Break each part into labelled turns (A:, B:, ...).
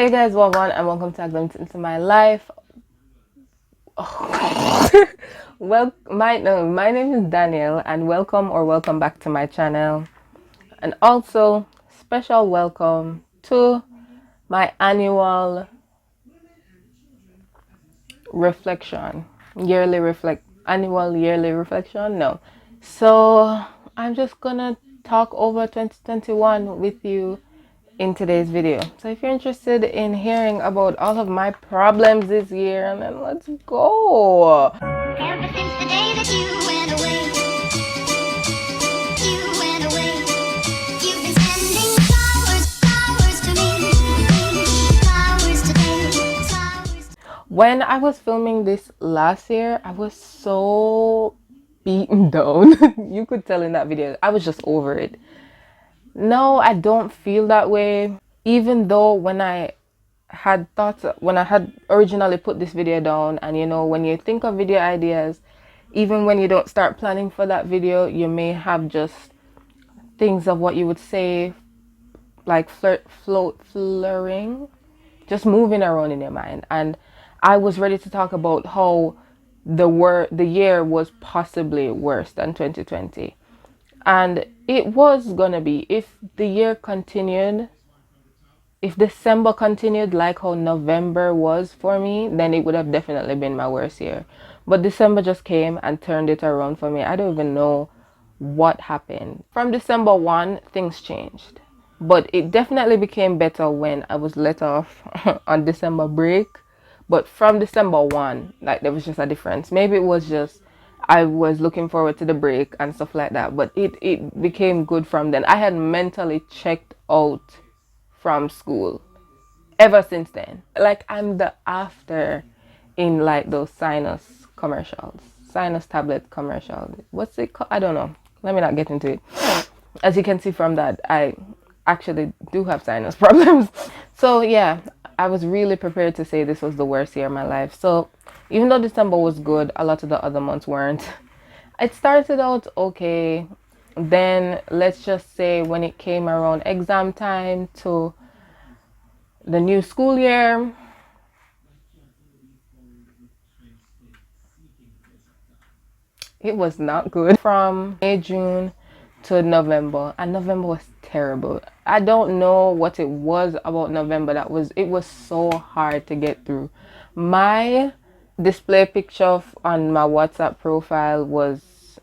A: Hey guys, welcome and welcome to a glimpse into my life. My name is Daniel, and welcome back to my channel, and also special welcome to my annual reflection, yearly reflection. No, so I'm just gonna talk over 2021 with you in today's video. So if you're interested in hearing about all of my problems this year, then let's go. Ever since the day that you went away, you've been sending flowers to me, flowers today, flowers. When I was filming this last year, I was so beaten down. You could tell in that video. I was just over it. No, I don't feel that way. Even though when I had originally put this video down, and when you think of video ideas, even when you don't start planning for that video, you may have just things of what you would say, like flirting, just moving around in your mind. And I was ready to talk about how the year was possibly worse than 2020. And it was gonna be, if the year continued, if December continued like how November was for me, then it would have definitely been my worst year. But December just came and turned it around for me. I don't even know what happened. From December 1, things changed. But it definitely became better when I was let off on December break. But from December 1, like, there was just a difference. Maybe it was just I was looking forward to the break and stuff like that. But it became good from then. I had mentally checked out from school ever since then. Like, I'm the after in like those sinus tablet commercials. What's it called? I don't know. Let me not get into it. As you can see from that, I actually do have sinus problems. So yeah, I was really prepared to say this was the worst year of my life. So even though December was good, a lot of the other months weren't. It started out okay. Then let's just say when it came around exam time to the new school year, it was not good. From May, June to November, and November was terrible. I don't know what it was about November it was so hard to get through. My display picture on my WhatsApp profile was,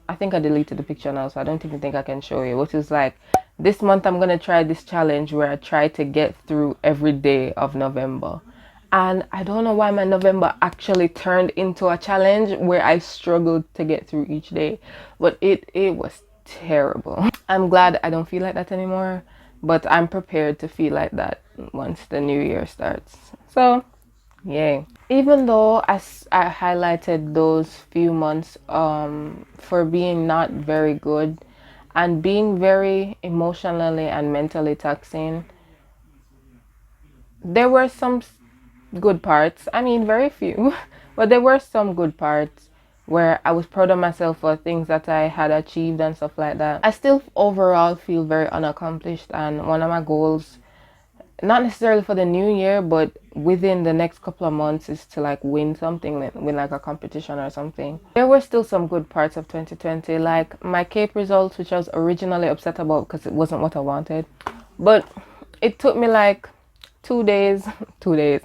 A: I think I deleted the picture now, so I don't even think I can show you, which is like, this month I'm gonna try this challenge where I try to get through every day of November. And I don't know why my November actually turned into a challenge where I struggled to get through each day, but it was terrible. I'm glad I don't feel like that anymore, but I'm prepared to feel like that once the new year starts. So yay. Even though I highlighted those few months for being not very good and being very emotionally and mentally taxing, there were some good parts. I mean, very few, but there were some good parts where I was proud of myself for things that I had achieved and stuff like that. I still overall feel very unaccomplished, and one of my goals, not necessarily for the new year, but within the next couple of months, is to like win something, win like a competition or something. There were still some good parts of 2020, like my CAPE results, which I was originally upset about because it wasn't what I wanted, but it took me like 2 days, 2 days,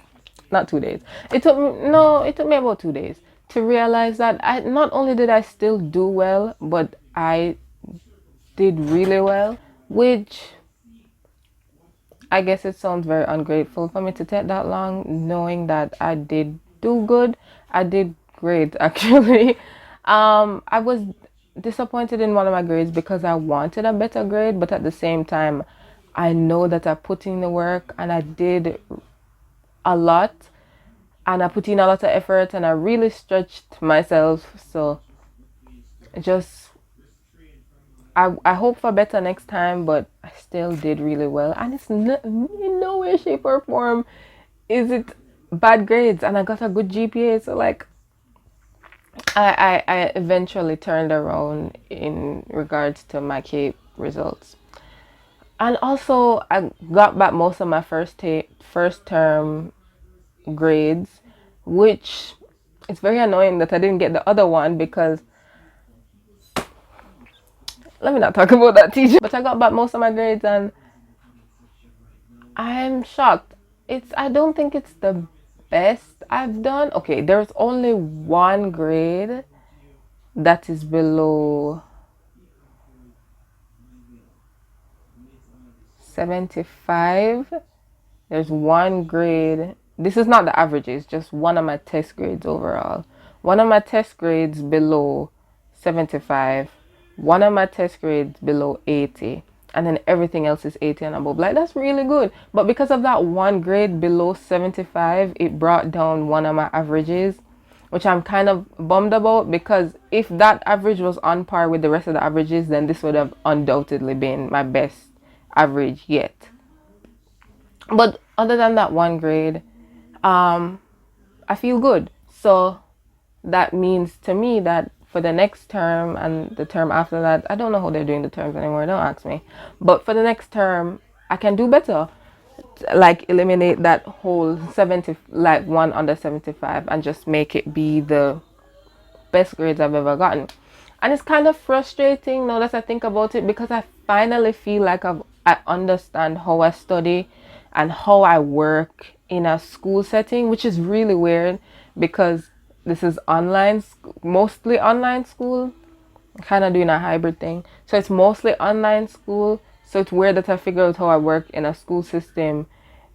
A: not 2 days. It took me about 2 days to realize that I not only did I still do well, but I did really well, which I guess it sounds very ungrateful for me to take that long, knowing that I did do good. I did great, actually. I was disappointed in one of my grades because I wanted a better grade, but at the same time, I know that I put in the work and I did a lot, and I put in a lot of effort, and I really stretched myself. So just I hope for better next time, but I still did really well, and it's in no way, shape, or form is it bad grades, and I got a good GPA. So like, I eventually turned around in regards to my CAPE results. And also, I got back most of my first term grades, which it's very annoying that I didn't get the other one because let me not talk about that teacher. But I got back most of my grades and I'm shocked. I don't think it's the best I've done. Okay, there's only one grade that is below 75. There's one grade. This is not the averages, just one of my test grades overall. One of my test grades below 75. One of my test grades below 80. And then everything else is 80 and above. Like, that's really good. But because of that one grade below 75, it brought down one of my averages, which I'm kind of bummed about, because if that average was on par with the rest of the averages, then this would have undoubtedly been my best average yet. But other than that one grade, I feel good. So that means to me that for the next term and the term after that, I don't know how they're doing the terms anymore, don't ask me. But for the next term, I can do better. Like, eliminate that whole 70, like one under 75, and just make it be the best grades I've ever gotten. And it's kind of frustrating now that I think about it, because I finally feel like I understand how I study and how I work in a school setting, which is really weird because this is online, mostly online school, kind of doing a hybrid thing. So it's mostly online school. So it's weird that I figure out how I work in a school system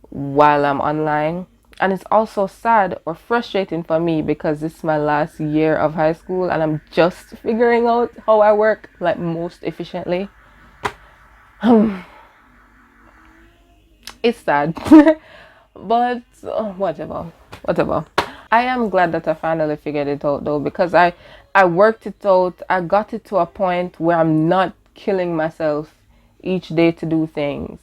A: while I'm online. And it's also sad or frustrating for me because this is my last year of high school and I'm just figuring out how I work like most efficiently. It's sad. But whatever. I am glad that I finally figured it out though, because I worked it out. I got it to a point where I'm not killing myself each day to do things.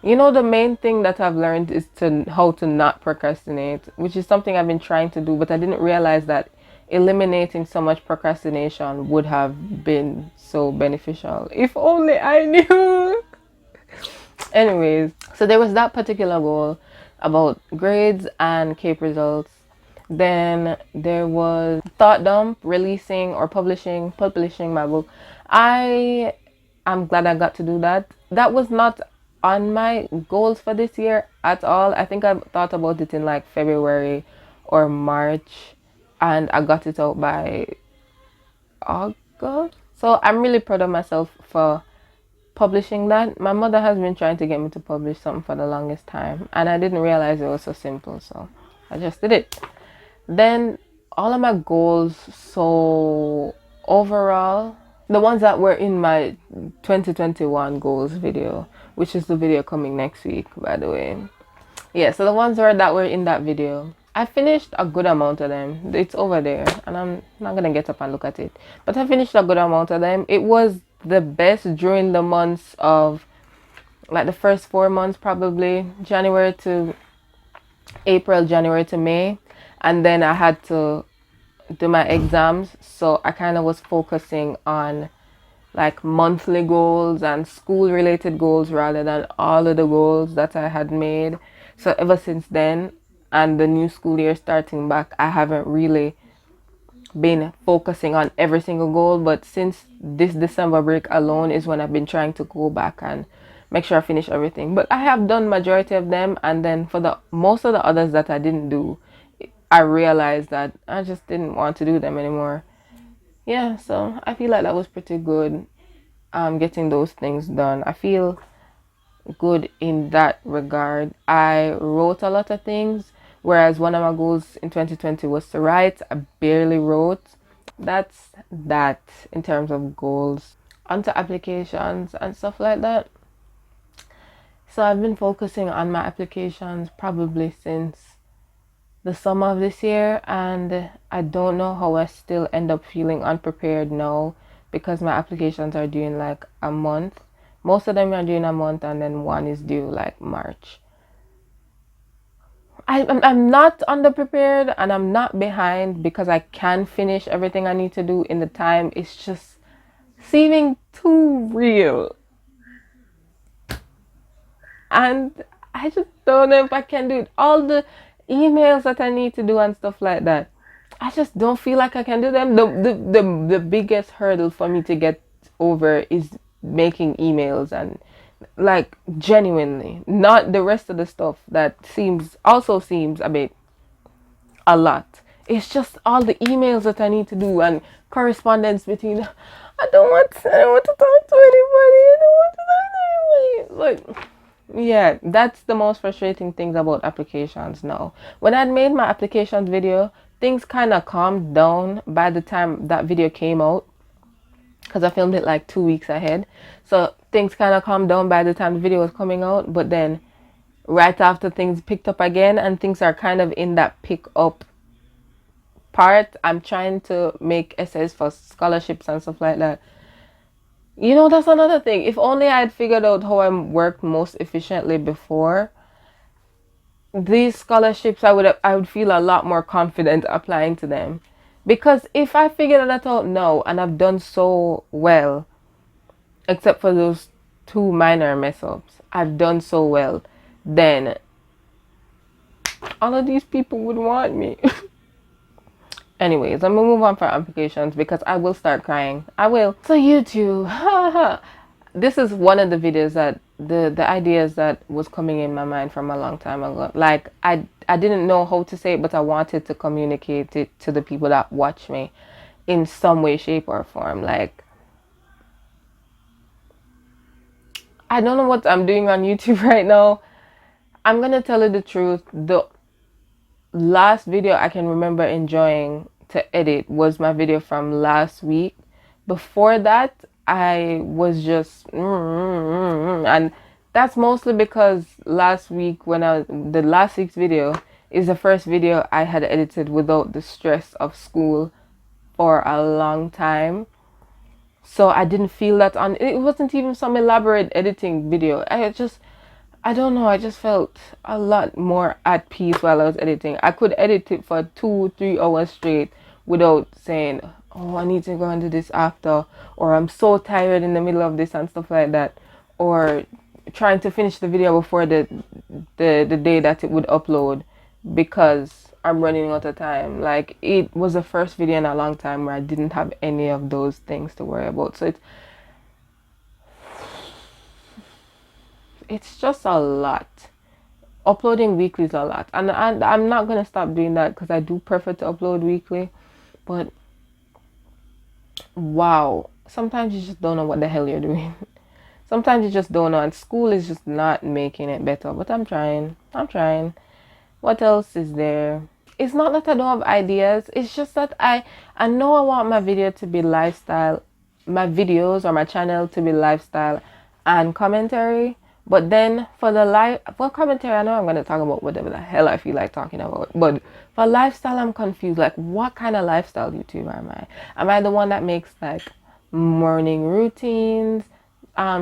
A: You know, the main thing that I've learned is how to not procrastinate, which is something I've been trying to do, but I didn't realize that eliminating so much procrastination would have been so beneficial. If only I knew. Anyways, so there was that particular goal about grades and CAPE results. Then there was thought dump, releasing or publishing my book. I'm glad I got to do that. That was not on my goals for this year at all. I think I thought about it in like February or March, and I got it out by August. So I'm really proud of myself for publishing that. My mother has been trying to get me to publish something for the longest time, and I didn't realize it was so simple, so I just did it. Then all of my goals, so overall, the ones that were in my 2021 goals video, which is the video coming next week, by the way. Yeah, so the ones that were in that video, I finished a good amount of them. It's over there, and I'm not gonna get up and look at it, but I finished a good amount of them. It was the best during the months of, like, the first 4 months, probably January to April, January to May, and then I had to do my exams, so I kind of was focusing on like monthly goals and school related goals rather than all of the goals that I had made. So ever since then, and the new school year starting back, I haven't really been focusing on every single goal, but since this December break alone is when I've been trying to go back and make sure I finish everything. But I have done majority of them, and then for the most of the others that I didn't do, I realized that I just didn't want to do them anymore. Yeah, so I feel like that was pretty good, getting those things done. I feel good in that regard. I wrote a lot of things, whereas one of my goals in 2020 was to write. I barely wrote. That's that in terms of goals. Onto applications and stuff like that. So I've been focusing on my applications probably since the summer of this year, and I don't know how I still end up feeling unprepared now, because my applications are due in like a month. Most of them are due in a month, and then one is due like March. I'm not underprepared and I'm not behind, because I can finish everything I need to do in the time. It's just seeming too real. And I just don't know if I can do it. All the emails that I need to do and stuff like that, I just don't feel like I can do them. The biggest hurdle for me to get over is making emails, and like genuinely, not the rest of the stuff that seems a bit a lot. It's just all the emails that I need to do and correspondence between. I don't want to talk to anybody. I don't want to talk to anybody. Like, yeah, that's the most frustrating things about applications now. When I'd made my applications video, things kind of calmed down by the time that video came out, because I filmed it like 2 weeks ahead. So things kind of calmed down by the time the video was coming out. But then right after, things picked up again, and things are kind of in that pick up part. I'm trying to make essays for scholarships and stuff like that. You know, that's another thing. If only I had figured out how I worked most efficiently before these scholarships, I would feel a lot more confident applying to them. Because if I figured that out now and I've done so well, except for those two minor mess ups, I've done so well, then all of these people would want me. Anyways, I'm gonna move on for applications because I will start crying. I will. So YouTube, this is one of the videos that the ideas that was coming in my mind from a long time ago. Like I didn't know how to say it, but I wanted to communicate it to the people that watch me in some way, shape, or form. Like, I don't know what I'm doing on YouTube right now. I'm gonna tell you the truth. The last video I can remember enjoying to edit was my video from last week. Before that, I was just and that's mostly because last week, the last week's video is the first video I had edited without the stress of school for a long time. So I didn't feel that on it wasn't even some elaborate editing video. I don't know, I just felt a lot more at peace while I was editing. I could edit it for 2-3 hours straight without saying, oh, I need to go and do this after, or I'm so tired in the middle of this and stuff like that, or trying to finish the video before the day that it would upload because I'm running out of time. Like, it was the first video in a long time where I didn't have any of those things to worry about. So it's just a lot. Uploading weekly is a lot, and I'm not gonna stop doing that because I do prefer to upload weekly. But wow, sometimes you just don't know what the hell you're doing. Sometimes you just don't know, and school is just not making it better. But I'm trying. What else is there? It's not that I don't have ideas. It's just that I know I want my video to be lifestyle, my videos or my channel to be lifestyle and commentary. But then for commentary, I know I'm going to talk about whatever the hell I feel like talking about. But for lifestyle, I'm confused. Like, what kind of lifestyle YouTuber am I? Am I the one that makes like morning routines,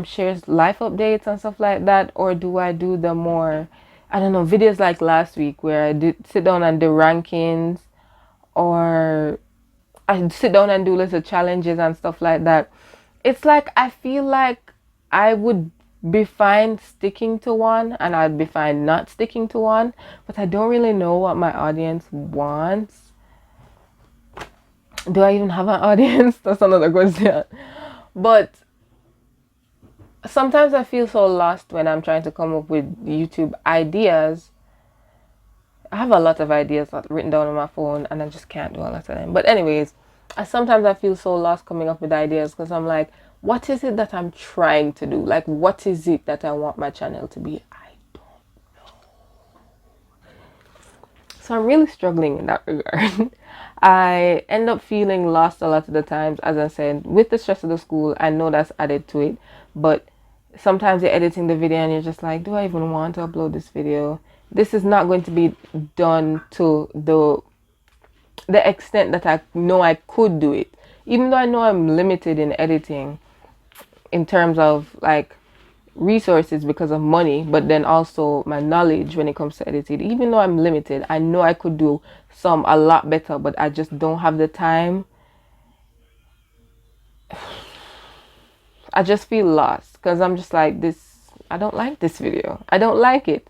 A: shares life updates and stuff like that? Or do I do the more, I don't know, videos like last week where I did sit down and do rankings, or I sit down and do little challenges and stuff like that? It's like I feel like I would be fine sticking to one and I'd be fine not sticking to one, but I don't really know what my audience wants. Do I even have an audience? That's another question. But sometimes I feel so lost when I'm trying to come up with YouTube ideas. I have a lot of ideas written down on my phone and I just can't do a lot of them. But anyways, sometimes I feel so lost coming up with ideas because I'm like, what is it that I'm trying to do? Like, what is it that I want my channel to be? I don't know. So I'm really struggling in that regard. I end up feeling lost a lot of the times, as I said, with the stress of the school. I know that's added to it, but sometimes you're editing the video and you're just like, do I even want to upload this video? This is not going to be done to the extent that I know I could do it. Even though I know I'm limited in editing in terms of like resources because of money, but then also my knowledge when it comes to editing. Even though I'm limited, I know I could do some a lot better, but I just don't have the time. I just feel lost because I'm just like, this I don't like this video. I don't like it.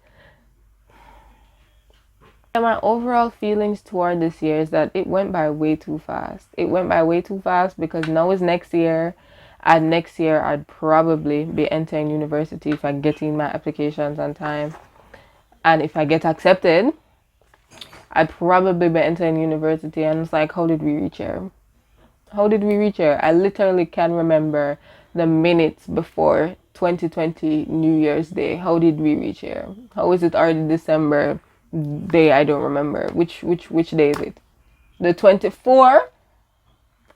A: And my overall feelings toward this year is that it went by way too fast. It went by way too fast because now is next year. And next year I'd probably be entering university if I get in my applications on time. And if I get accepted, I'd probably be entering university. And it's like, how did we reach here? How did we reach here? I literally can remember the minutes before 2020 New Year's Day. How did we reach here? How is it already December day? I don't remember. Which day is it? The 24th?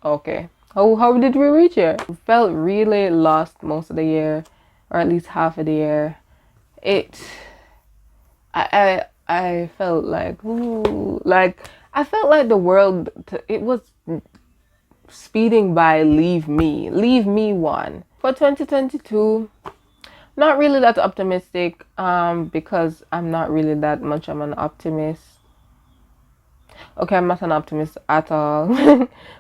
A: Okay. How did we reach here? I felt really lost most of the year, or at least half of the year. I felt like, ooh, like I felt like the world, it was speeding by. Leave me one. For 2022, not really that optimistic, because I'm not really that much of an optimist. Okay, I'm not an optimist at all.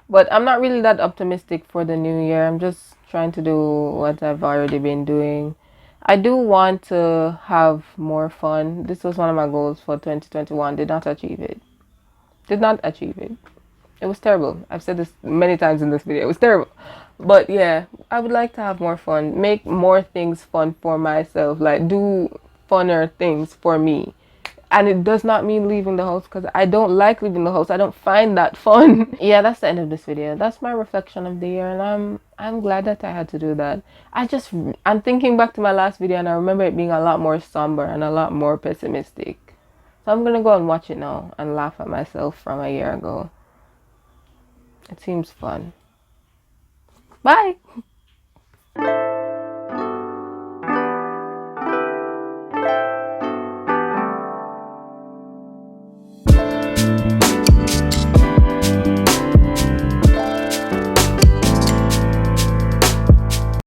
A: But I'm not really that optimistic for the new year. I'm just trying to do what I've already been doing. I do want to have more fun. This was one of my goals for 2021. Did not achieve it. Did not achieve it. It was terrible. I've said this many times in this video. It was terrible. But yeah, I would like to have more fun. Make more things fun for myself. Like, do funner things for me. And it does not mean leaving the house, because I don't like leaving the house. I don't find that fun. Yeah, that's the end of this video. That's my reflection of the year, and I'm glad that I had to do that. I'm thinking back to my last video, and I remember it being a lot more somber and a lot more pessimistic. So I'm gonna go and watch it now and laugh at myself from a year ago. It seems fun. Bye.